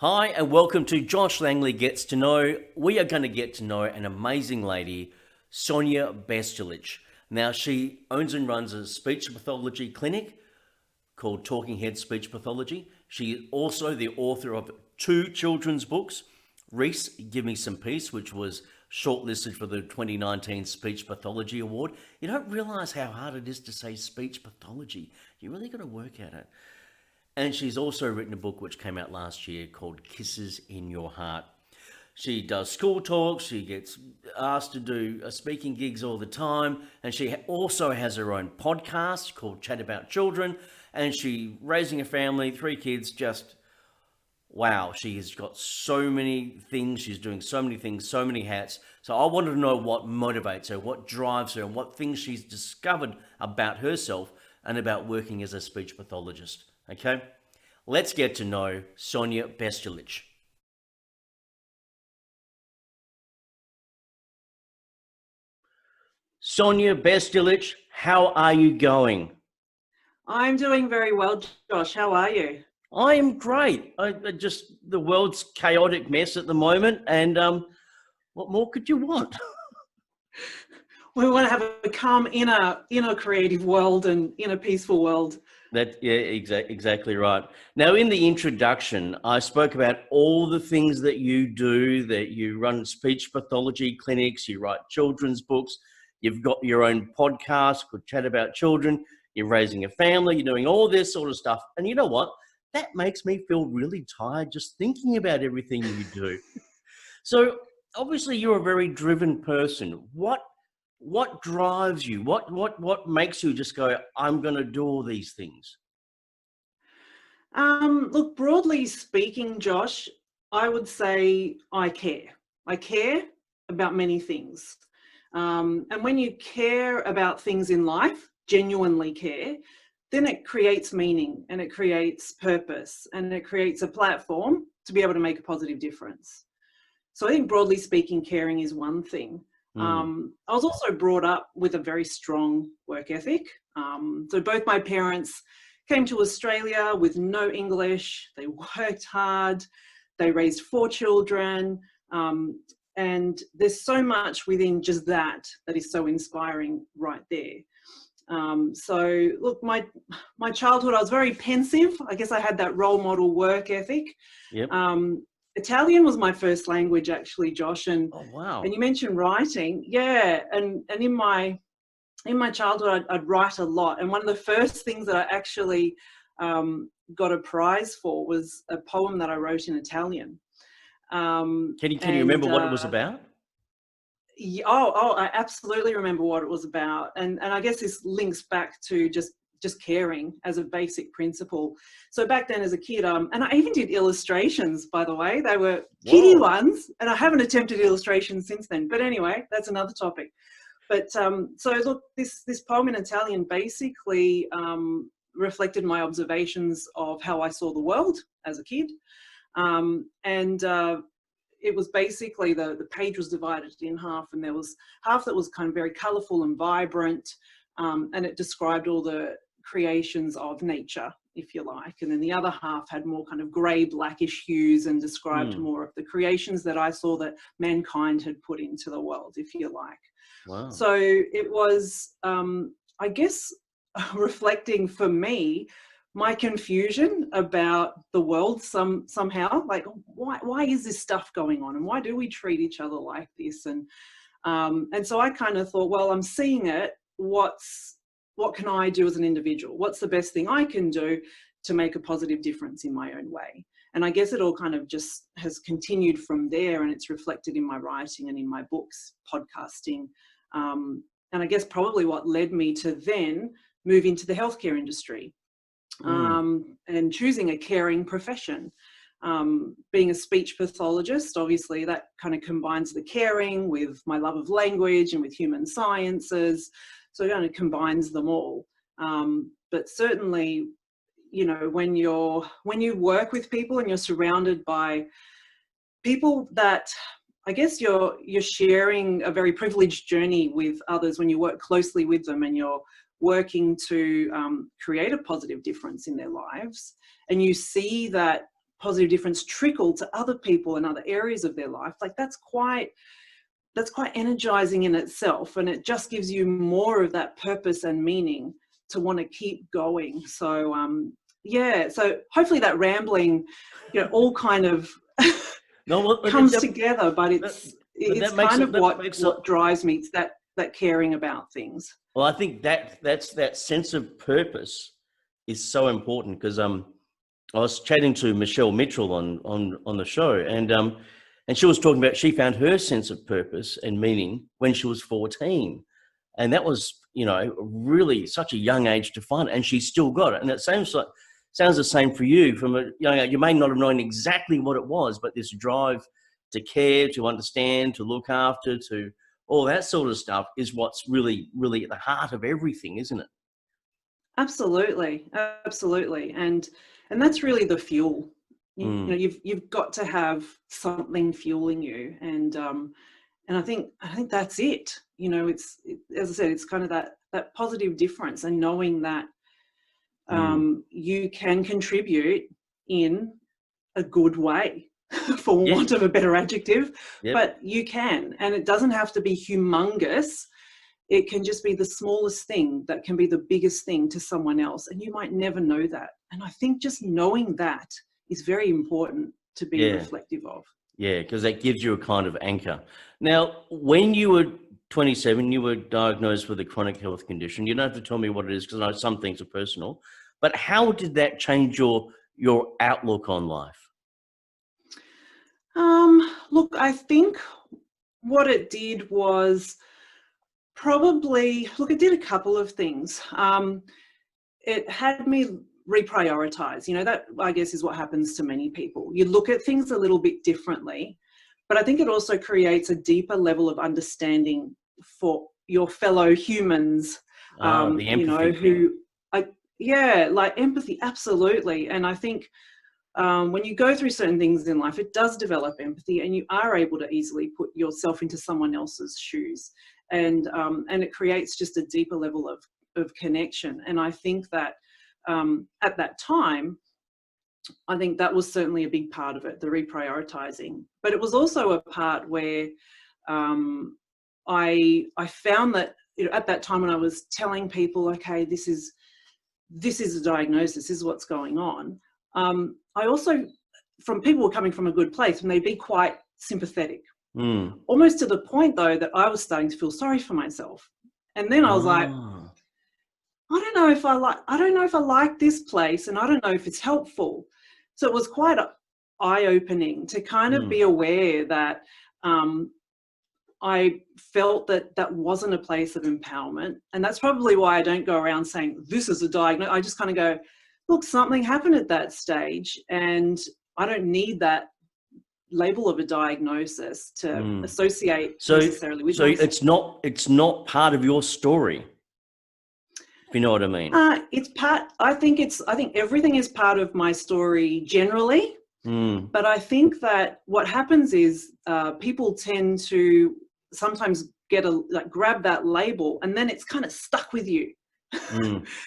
Hi, and welcome to Josh Langley Gets to Know. We are going to get to know an amazing lady, Sonia Bestulic. Now, she owns and runs a speech pathology clinic called Talking Head Speech Pathology. She is also the author of two children's books, Reese, Give Me Some Peace, which was shortlisted for the 2019 Speech Pathology Award. You don't realize how hard it is to say speech pathology. You really got to work at it. And she's also written a book which came out last year called Kisses in Your Heart. She does school talks, she gets asked to do speaking gigs all the time, and she also has her own podcast called Chat About Children, and she raising a family, 3 kids, just wow, she has got so many things, she's doing so many things, so many hats. So I wanted to know what motivates her, what drives her, and what things she's discovered about herself and about working as a speech pathologist. Okay, let's get to know Sonia Bestulic. Sonia Bestulic, how are you going? I'm doing very well, Josh. How are you? I am great. I just the world's chaotic mess at the moment, and what more could you want? We want to have a calm inner creative world and inner peaceful world. Exactly right. Now, in the introduction, I spoke about all the things that you do, that you run speech pathology clinics, you write children's books, you've got your own podcast called Chat About Children, you're raising a family, you're doing all this sort of stuff. And you know what? That makes me feel really tired just thinking about everything you do. So obviously you're a very driven person. What drives you? What makes you just go, I'm going to do all these things? Look, broadly speaking, Josh, I would say I care. I care about many things. And when you care about things in life, genuinely care, then it creates meaning and it creates purpose and it creates a platform to be able to make a positive difference. So I think broadly speaking, caring is one thing. I was also brought up with a very strong work ethic. So both my parents came to Australia with no English. They worked hard. They raised 4 children. And there's so much within just that is so inspiring right there. So look, my childhood, I was very pensive. I guess I had that role model work ethic. Yep. Italian was my first language, actually, Josh. And Oh, wow. and you mentioned writing, yeah. And in my childhood, I'd write a lot. And one of the first things that I actually got a prize for was a poem that I wrote in Italian. Can you remember what it was about? I absolutely remember what it was about. And I guess this links back to just caring as a basic principle. So back then as a kid, and I even did illustrations, by the way. They were kiddie ones, and I haven't attempted illustrations since then. But anyway, that's another topic. But so look, this poem in Italian basically reflected my observations of how I saw the world as a kid. It was basically the page was divided in half, and there was half that was kind of very colourful and vibrant, and it described all the creations of nature, if you like. And then the other half had more kind of grey, blackish hues and described more of the creations that I saw that mankind had put into the world, if you like. Wow. So it was, I guess, reflecting for me my confusion about the world somehow, like why is this stuff going on, and why do we treat each other like this? And so I kind of thought, well, I'm seeing it. What can I do as an individual? What's the best thing I can do to make a positive difference in my own way? And I guess it all kind of just has continued from there, and it's reflected in my writing and in my books, podcasting. And I guess probably what led me to then move into the healthcare industry. And choosing a caring profession. Being a speech pathologist, obviously that kind of combines the caring with my love of language and with human sciences. So it kind of combines them all. But certainly, you know, when you work with people and you're surrounded by people that I guess you're sharing a very privileged journey with others, when you work closely with them and you're working to create a positive difference in their lives, and you see that positive difference trickle to other people in other areas of their life, like that's quite energizing in itself, and it just gives you more of that purpose and meaning to want to keep going. So so hopefully that rambling, all kind of No, well, comes together, but it's that makes kind it, of that makes what drives me. It's that caring about things. Well, I think that's that sense of purpose is so important, because I was chatting to Michelle Mitchell on the show, and she was talking about, she found her sense of purpose and meaning when she was 14, and that was, really such a young age to find it, and she's still got it. And it sounds the same for you. From a young age, you may not have known exactly what it was, but this drive to care, to understand, to look after, to all that sort of stuff is what's really, really at the heart of everything, isn't it? Absolutely, and that's really the fuel. You've got to have something fueling you, and I think that's it. It's as I said, it's kind of that positive difference, and knowing that you can contribute in a good way, for want of a better adjective. Yep. But you can, and it doesn't have to be humongous. It can just be the smallest thing that can be the biggest thing to someone else, and you might never know that. And I think just knowing that is very important to be reflective of. Yeah, because that gives you a kind of anchor. Now, when you were 27, you were diagnosed with a chronic health condition. You don't have to tell me what it is, because I know some things are personal. But how did that change your outlook on life? Look, I think what it did was it did a couple of things. It had me reprioritize. That, I guess, is what happens to many people. You look at things a little bit differently, but I think it also creates a deeper level of understanding for your fellow humans. The empathy like empathy, absolutely. And I think when you go through certain things in life, it does develop empathy, and you are able to easily put yourself into someone else's shoes, and it creates just a deeper level of connection. And I think that at that time, I think that was certainly a big part of it, the reprioritizing. But it was also a part where I found that at that time, when I was telling people, okay, this is a diagnosis, this is what's going on. I also, from people who are coming from a good place, and they'd be quite sympathetic, almost to the point though that I was starting to feel sorry for myself. And then I was like, I don't know if I like this place, and I don't know if it's helpful. So it was quite eye-opening to kind of be aware that I felt that wasn't a place of empowerment. And that's probably why I don't go around saying this is a diagnosis. I just kind of go, look, something happened at that stage, and I don't need that label of a diagnosis to associate necessarily with myself. It's not part of your story, if you know what I mean. It's part. I think everything is part of my story generally. But I think that what happens is people tend to sometimes grab that label, and then it's kind of stuck with you.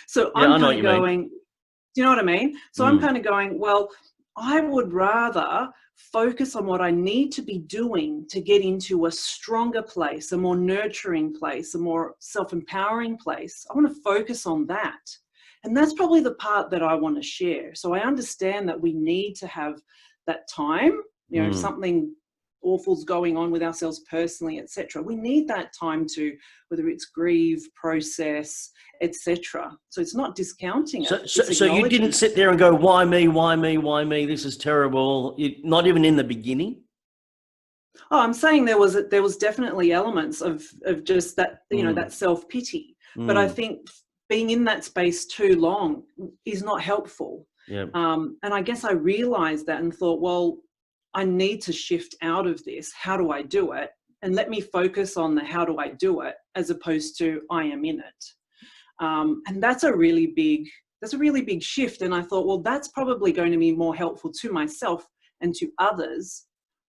So I'm kind of going, do you know what I mean? So I'm kind of going, well, I would rather focus on what I need to be doing to get into a stronger place, a more nurturing place, a more self-empowering place. I want to focus on that. And that's probably the part that I want to share. So I understand that we need to have that time, if something awful's going on with ourselves personally, etc. We need that time to, whether it's grieve, process, etc. So it's not discounting it. So you didn't sit there and go, why me, why me, why me? This is terrible. Not even in the beginning? Oh, I'm saying there was definitely elements of just that, that self-pity. But I think being in that space too long is not helpful. Yeah. And I guess I realized that and thought, well, I need to shift out of this. How do I do it? And let me focus on the how do I do it, as opposed to I am in it. And that's a really big shift. And I thought, well, that's probably going to be more helpful to myself and to others,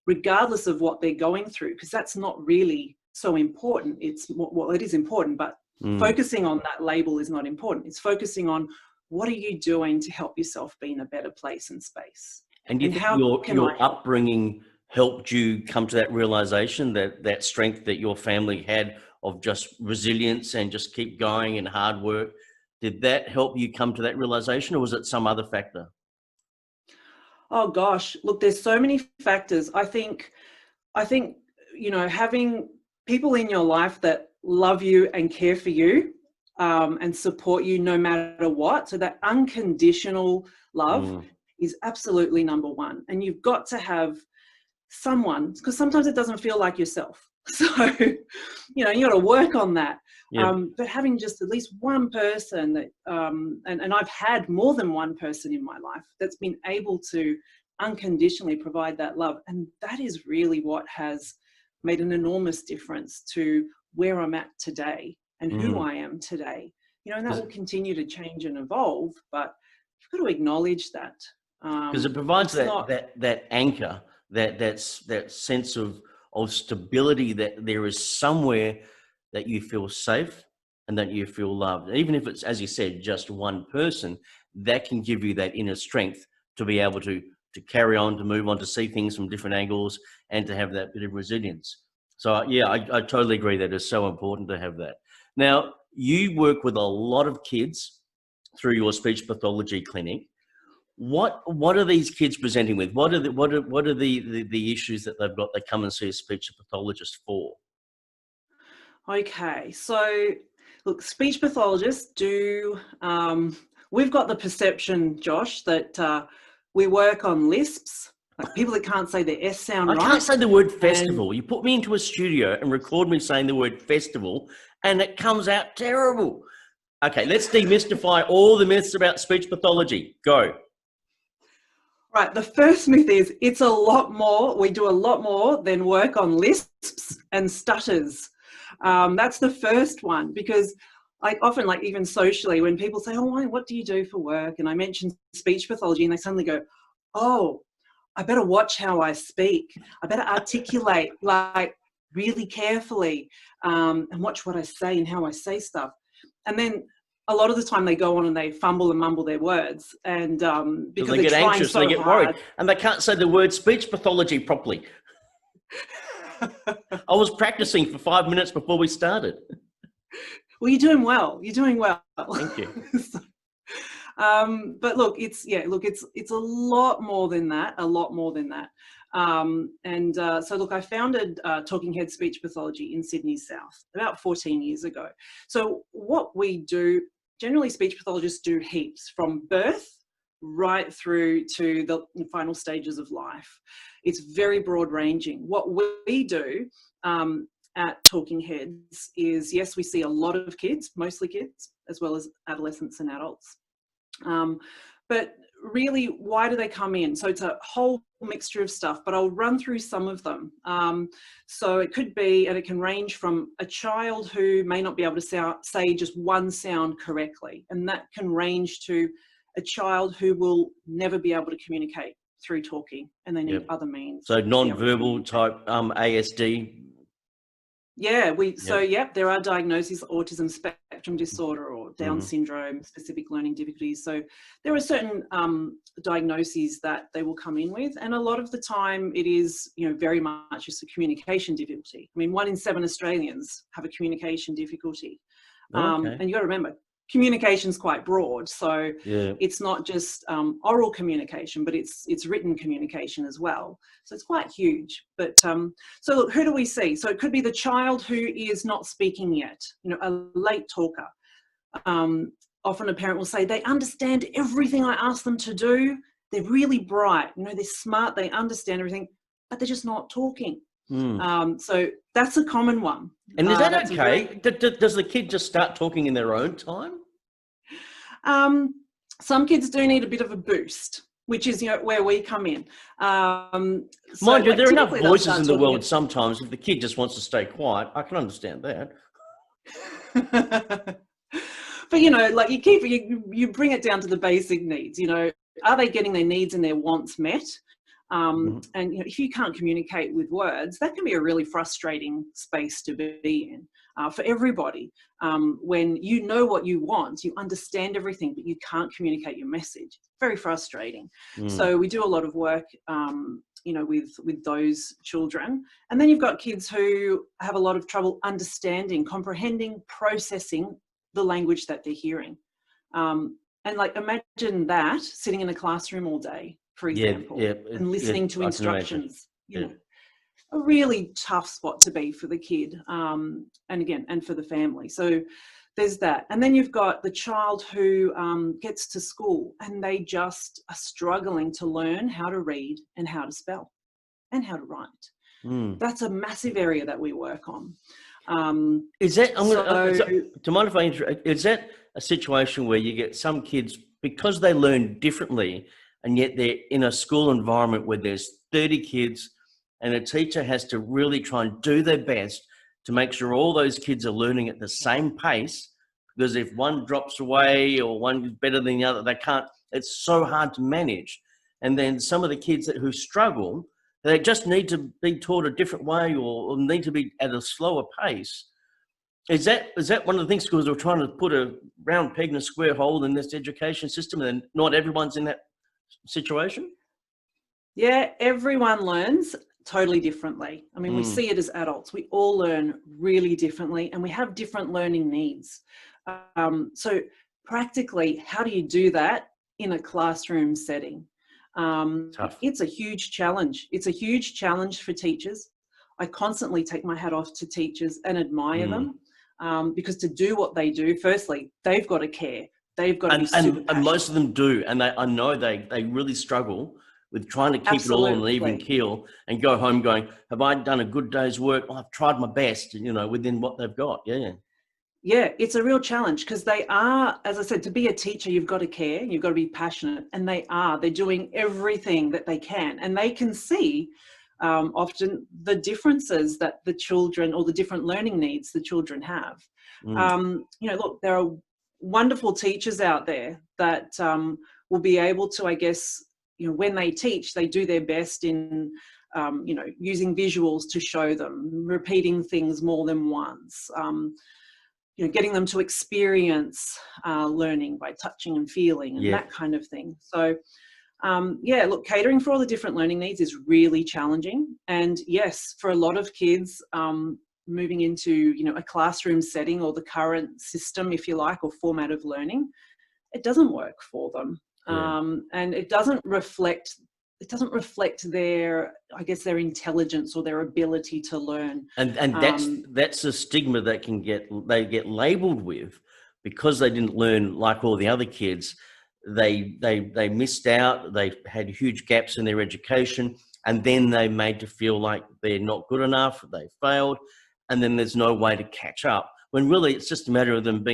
regardless of what they're going through, because that's not really so important. It is important, but focusing on that label is not important. It's focusing on what are you doing to help yourself be in a better place and space. And do you And think how can your I help? upbringing helped you come to that realization, that strength that your family had of just resilience and just keep going and hard work? Did that help you come to that realization, or was it some other factor? Oh gosh, look, there's so many factors. I think, having people in your life that love you and care for you, and support you no matter what. So that unconditional love Mm, is absolutely number one. And you've got to have someone, because sometimes it doesn't feel like yourself. So, you got to work on that. yeah, But having just at least one person that, and I've had more than one person in my life that's been able to unconditionally provide that love. And that is really what has made an enormous difference to where I'm at today and who mm. I am today. And that 'Cause will continue to change and evolve, but you've got to acknowledge that. because it provides It's not, that anchor, that sense of stability, that there is somewhere that you feel safe and that you feel loved. Even if it's, as you said, just one person, that can give you that inner strength to be able to carry on, to move on, to see things from different angles, and to have that bit of resilience. So yeah, I totally agree that it's so important to have that. Now, you work with a lot of kids through your speech pathology clinic. What are these kids presenting with? What are the issues that they've got? They come and see a speech pathologist for. okay. So, look, speech pathologists do, we've got the perception, Josh, that we work on lisps, like people that can't say the S sound I can't right. say the word And festival. You put me into a studio and record me saying the word festival, and it comes out terrible. Okay, let's demystify all the myths about speech pathology. Go. right, the first myth is it's a lot more, we do a lot more than work on lisps and stutters. That's the first one, because I often, like even socially, when people say, oh, what do you do for work? And I mention speech pathology and they suddenly go, oh, I better watch how I speak. I better articulate like really carefully, and watch what I say and how I say stuff. And then a lot of the time they go on and they fumble and mumble their words, and Because because they they're get trying anxious and they so get worried, hard. and they can't say the word speech pathology properly. I was practicing for 5 minutes before we started. Well, you're doing well. You're doing well. Thank you. So, but look, it's a lot more than that. A lot more than that. So look, I founded Talking Head Speech Pathology in Sydney South about 14 years ago. So what we do, generally speech pathologists do heaps from birth right through to the final stages of life. It's very broad ranging. What we do at Talking Heads is, yes, we see a lot of kids, mostly kids, as well as adolescents and adults. But really, why do they come in? So it's a whole mixture of stuff, but I'll run through some of them. So it could be, and it can range from a child who may not be able to say just one sound correctly, and that can range to a child who will never be able to communicate through talking, and they need Yep. other means So to be able to non-verbal communicate. type ASD. Yeah, Yep. there are diagnoses, autism spectrum disorder or Down Hmm. syndrome, specific learning difficulties. So there are certain diagnoses that they will come in with, and a lot of the time it is, very much just a communication difficulty. I mean, 1 in 7 Australians have a communication difficulty, Okay. and you got to remember, communication's quite broad. So Yeah. it's not just oral communication, but it's written communication as well. So it's quite huge. But so look, who do we see? So it could be the child who is not speaking yet, a late talker. Often a parent will say they understand everything I ask them to do. They're really bright, they're smart, they understand everything, but they're just not talking. Mm. So that's a common one. And is that That's a very okay? Does the kid just start talking in their own time? Some kids do need a bit of a boost, which is where we come in. So Mind you, like there are enough typically they'll voices start in the talking world sometimes. If the kid just wants to stay quiet, I can understand that. But like you bring it down to the basic needs. Are they getting their needs and their wants met? Mhm. And if you can't communicate with words, that can be a really frustrating space to be in. for everybody. When you know what you want, you understand everything, but you can't communicate your message. Very frustrating. So we do a lot of work, with those children. And then you've got kids who have a lot of trouble understanding, comprehending, processing the language that they're hearing. And like, imagine that sitting in a classroom all day, for example, and listening to instructions. You know, a really tough spot to be for the kid, and for the family. So there's that. And then you've got the child who gets to school and they just are struggling to learn how to read and how to spell and how to write. That's a massive area that we work on. Is that, do you mind if I interrupt? Is that a situation where you get some kids, because they learn differently, and yet they're in a school environment where there's 30 kids and a teacher has to really try and do their best to make sure all those kids are learning at the same pace, because if one drops away or one is better than the other, they can't, it's so hard to manage. And then some of the kids who struggle, they just need to be taught a different way or need to be at a slower pace. Is that one of the things, because we're trying to put a round peg in a square hole in this education system, and not everyone's in that situation? Yeah, everyone learns totally differently. I mean, we see it as adults. We all learn really differently and we have different learning needs. So practically, how do you do that in a classroom setting? Tough. It's a huge challenge. It's a huge challenge for teachers. I constantly take my hat off to teachers and admire them, because to do what they do, firstly, they've got to care. They've got to be super passionate. And most of them do. And I know they really struggle with trying to keep it all on an even keel and go home going, have I done a good day's work? I've tried my best, within what they've got. Yeah, it's a real challenge, because they are, as I said, to be a teacher, you've got to care, you've got to be passionate, and they're doing everything that they can, and they can see often the differences that the children, or the different learning needs the children have. Look, there are wonderful teachers out there that will be able to, I guess, when they teach, they do their best in using visuals to show them, repeating things more than once, getting them to experience learning by touching and feeling and that kind of thing. So, look, catering for all the different learning needs is really challenging. And yes, for a lot of kids, moving into, a classroom setting or the current system, if you like, or format of learning, it doesn't work for them. And it doesn't reflect their, I guess, their intelligence or their ability to learn. And that's a stigma that they get labeled with, because they didn't learn like all the other kids. They missed out. They had huge gaps in their education, and then they made to feel like they're not good enough. They failed, and then there's no way to catch up. When really it's just a matter of them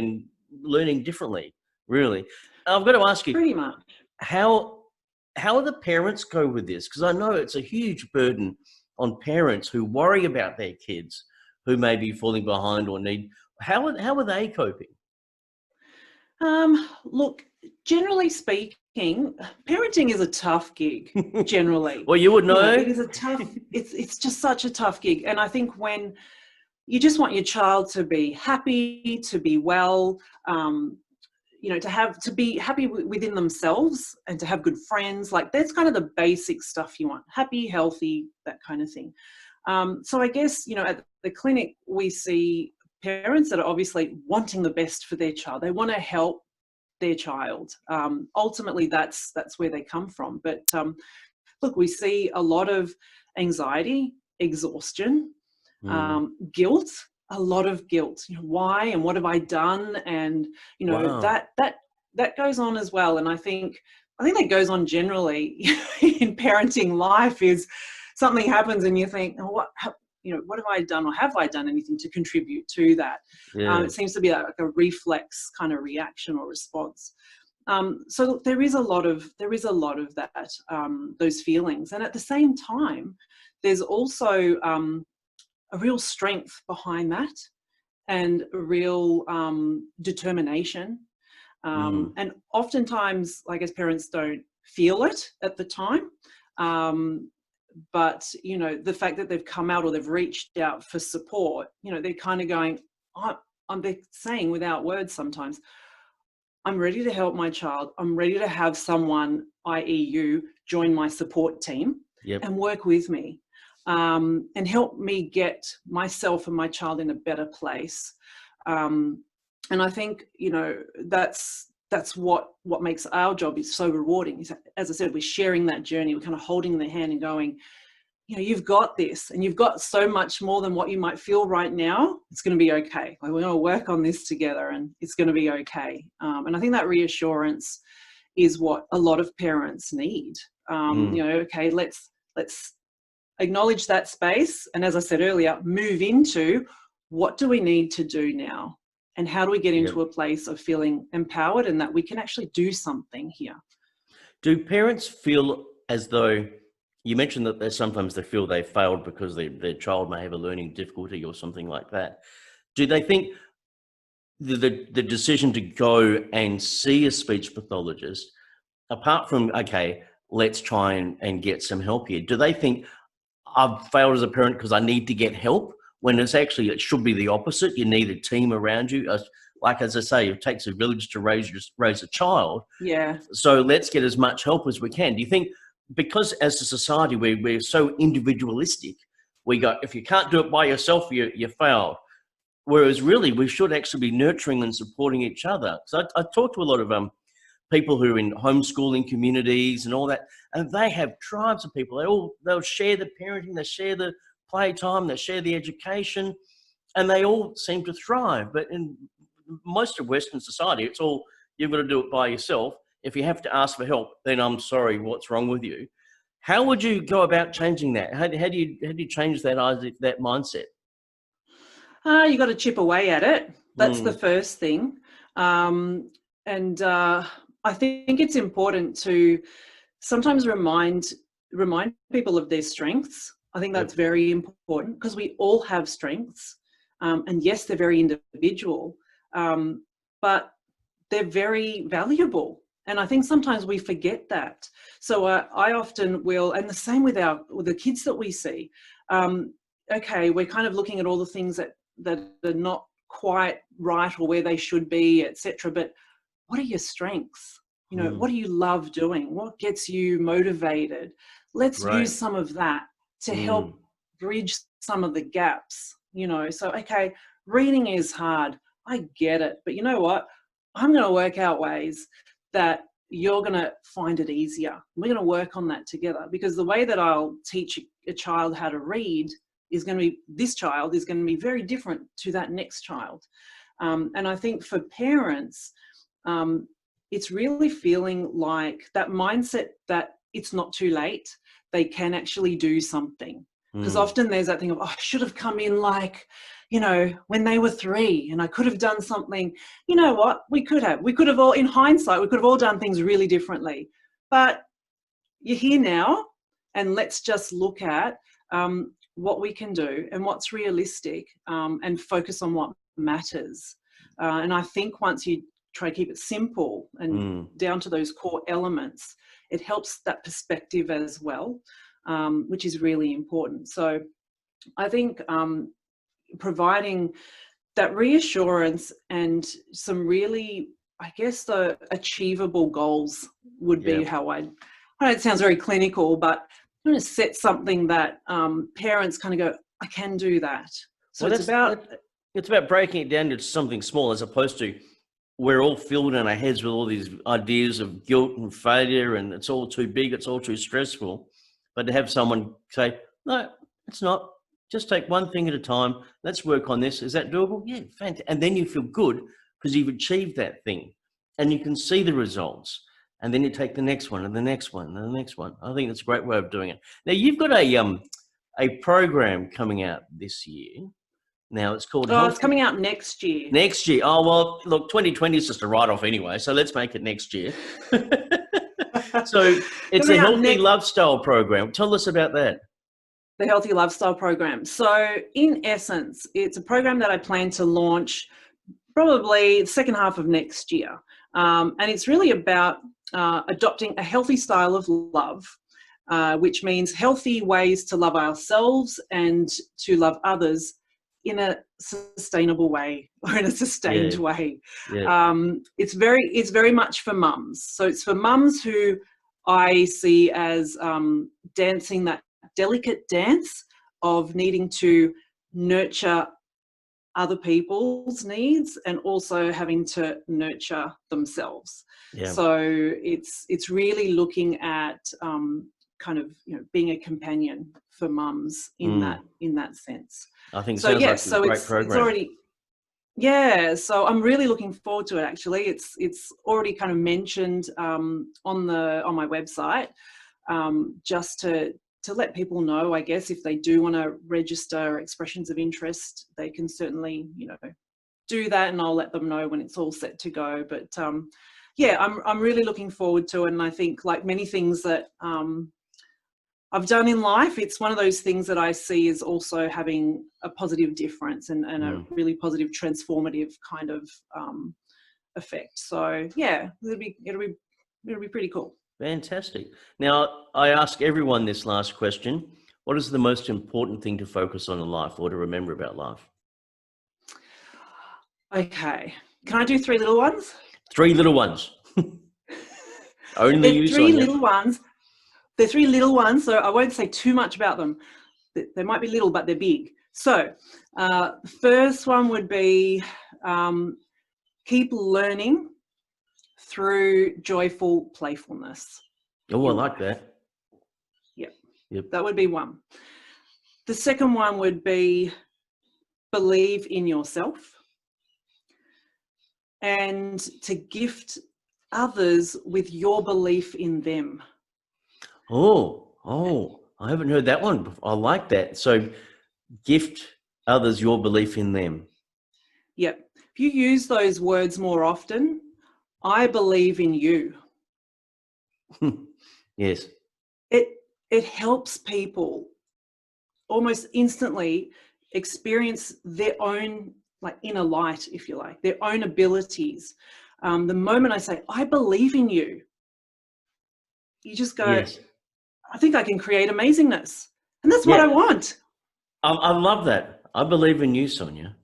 learning differently. Really, I've got to ask you, pretty much, how do the parents go with this? Because I know it's a huge burden on parents who worry about their kids who may be falling behind or need. How are they coping? Look, generally speaking, parenting is a tough gig. Generally, well, you would know. It is a tough. It's just such a tough gig, and I think when you just want your child to be happy, to be well, to be happy within themselves and to have good friends, like that's kind of the basic stuff you want. Happy, healthy, that kind of thing. So I guess, at the clinic, we see parents that are obviously wanting the best for their child. They want to help their child. Ultimately, that's where they come from. But look, we see a lot of anxiety, exhaustion, guilt, a lot of guilt. Why and what have I done? And Wow. that goes on as well. And I think that goes on generally in parenting life. Is something happens and you think, oh, what have I done, or have I done anything to contribute to that? It seems to be like a reflex kind of reaction or response. So look, there is a lot of that, those feelings, and at the same time, there's also a real strength behind that, and a real determination. And oftentimes, I guess, parents don't feel it at the time. But, the fact that they've come out or they've reached out for support, they're kind of going, I'm saying without words sometimes, I'm ready to help my child. I'm ready to have someone, i.e. you, join my support team and work with me, and help me get myself and my child in a better place. And I think, that's what makes our job is so rewarding. As I said, we're sharing that journey. We're kind of holding their hand and going, you've got this, and you've got so much more than what you might feel right now. It's going to be okay. Like, we're going to work on this together, and it's going to be okay. And I think that reassurance is what a lot of parents need. Okay, let's acknowledge that space, and as I said earlier, move into what do we need to do now, and how do we get into a place of feeling empowered and that we can actually do something here. Do parents feel as though, you mentioned that sometimes they feel they failed because their child may have a learning difficulty or something like that. Do they think the decision to go and see a speech pathologist, apart from, okay, let's try and get some help here, do they think I've failed as a parent because I need to get help, when it should be the opposite? You need a team around you. Like, as I say, it takes a village to raise a child. Yeah. So let's get as much help as we can. Do you think, because as a society we're so individualistic, we go, if you can't do it by yourself, you failed. Whereas really we should actually be nurturing and supporting each other. So I talk to a lot of people who are in homeschooling communities and all that, and they have tribes of people. They'll share the parenting, they share the playtime, they share the education, and they all seem to thrive. But in most of Western society, it's all, you've got to do it by yourself. If you have to ask for help, then I'm sorry, what's wrong with you? How would you go about changing that? How do you change that mindset? You got to chip away at it. That's the first thing. And I think it's important to sometimes remind people of their strengths. I think that's very important, because we all have strengths. And yes, they're very individual, but they're very valuable. And I think sometimes we forget that. So I often will, and the same with the kids that we see. Okay, we're kind of looking at all the things that are not quite right or where they should be, etc. But what are your strengths? What do you love doing? What gets you motivated? Let's use some of that to help bridge some of the gaps. So okay, reading is hard. I get it, but you know what? I'm going to work out ways that you're going to find it easier. We're going to work on that together, because the way that I'll teach a child how to read this child is going to be very different to that next child. And I think for parents, it's really feeling like that mindset that it's not too late. They can actually do something. Because often there's that thing of, I should have come in when they were 3 and I could have done something. You know what? We could have all, in hindsight, we could have all done things really differently. But you're here now, and let's just look at what we can do and what's realistic, and focus on what matters. And I think once you try to keep it simple and down to those core elements, it helps that perspective as well, which is really important. So I think providing that reassurance and some really, I guess, the achievable goals would be how I know it sounds very clinical, but I'm going to set something that parents kind of go, I can do that. So it's about breaking it down to something small, as opposed to we're all filled in our heads with all these ideas of guilt and failure, and it's all too big, it's all too stressful. But to have someone say, no, it's not. Just take one thing at a time. Let's work on this. Is that doable? Yeah, fantastic. And then you feel good because you've achieved that thing, and you can see the results. And then you take the next one and the next one and the next one. I think that's a great way of doing it. Now, you've got a program coming out this year. Now, it's called... it's coming out next year. Next year. Oh, well, look, 2020 is just a write-off anyway, so let's make it next year. So it's a healthy lifestyle program. Tell us about that. The Healthy Lifestyle Program. So in essence, it's a program that I plan to launch probably the second half of next year. And it's really about adopting a healthy style of love, which means healthy ways to love ourselves and to love others in a sustainable way or in a sustained Yeah. way. Yeah. It's very much for mums. So it's for mums who I see as dancing that delicate dance of needing to nurture other people's needs and also having to nurture themselves. Yeah. So it's really looking at kind of, you know, being a companion for mums in that sense. I think it So sounds yes, like a so great it's program. already, yeah. So I'm really looking forward to it. Actually, it's already kind of mentioned on my website, just to let people know, I guess, if they do want to register expressions of interest, they can certainly, you know, do that, and I'll let them know when it's all set to go. But yeah, I'm really looking forward to it, and I think, like many things that I've done in life, it's one of those things that I see as also having a positive difference and a really positive transformative kind of effect. So yeah, it'll be pretty cool. Fantastic. Now, I ask everyone this last question. What is the most important thing to focus on in life or to remember about life? Okay, can I do three little ones? 3 little ones. Only They're you, three Sonia. little ones. They're three little ones, so I won't say too much about them. They might be little, but they're big. So the first one would be keep learning through joyful playfulness. Oh, I in like life. that. Yep, that would be one. The second one would be believe in yourself and to gift others with your belief in them. Oh, I haven't heard that one before. I like that. So gift others your belief in them. Yep. If you use those words more often, I believe in you. Yes. It helps people almost instantly experience their own, like, inner light, if you like, their own abilities. The moment I say, I believe in you, you just go, Yes. I think I can create amazingness. And that's what Yeah. I want. I love that. I believe in you, Sonia.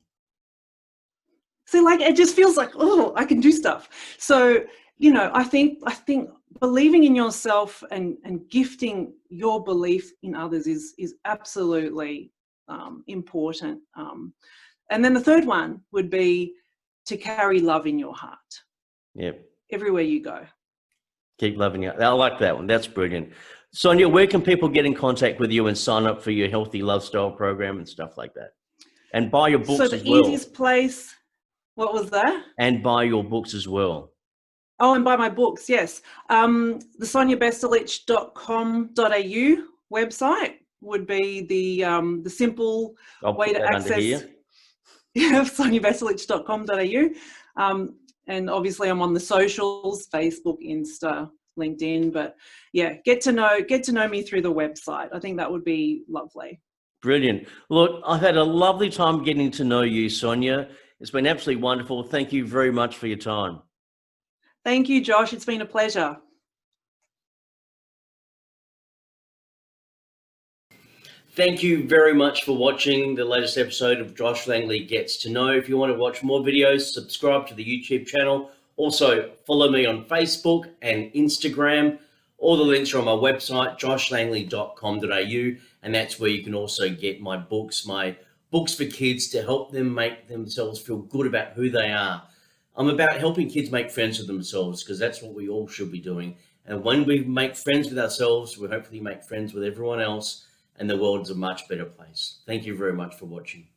So, like, it just feels like, oh, I can do stuff. So, you know, I think believing in yourself and gifting your belief in others is absolutely important. And then the third one would be to carry love in your heart Yep. everywhere you go. Keep loving you. I like that one. That's brilliant. Sonia, where can people get in contact with you and sign up for your healthy lifestyle program and stuff like that? And buy your So books the as well. easiest place, what was that? And buy your books as well. Oh, and buy my books, yes. The soniabestulic.com.au website would be the simple I'll way put to that under access. here. Yeah, soniabestulic.com.au. And obviously I'm on the socials, Facebook, Insta, LinkedIn. But yeah, get to know me through the website. I think that would be lovely. Brilliant. Look, I've had a lovely time getting to know you, Sonia. It's been absolutely wonderful. Thank you very much for your time. Thank you, Josh. It's been a pleasure. Thank you very much for watching the latest episode of Josh Langley Gets to Know. If you want to watch more videos, subscribe to the YouTube channel. Also, follow me on Facebook and Instagram. All the links are on my website, joshlangley.com.au, and that's where you can also get my books for kids to help them make themselves feel good about who they are. I'm about helping kids make friends with themselves because that's what we all should be doing. And when we make friends with ourselves, we hopefully make friends with everyone else, and the world is a much better place. Thank you very much for watching.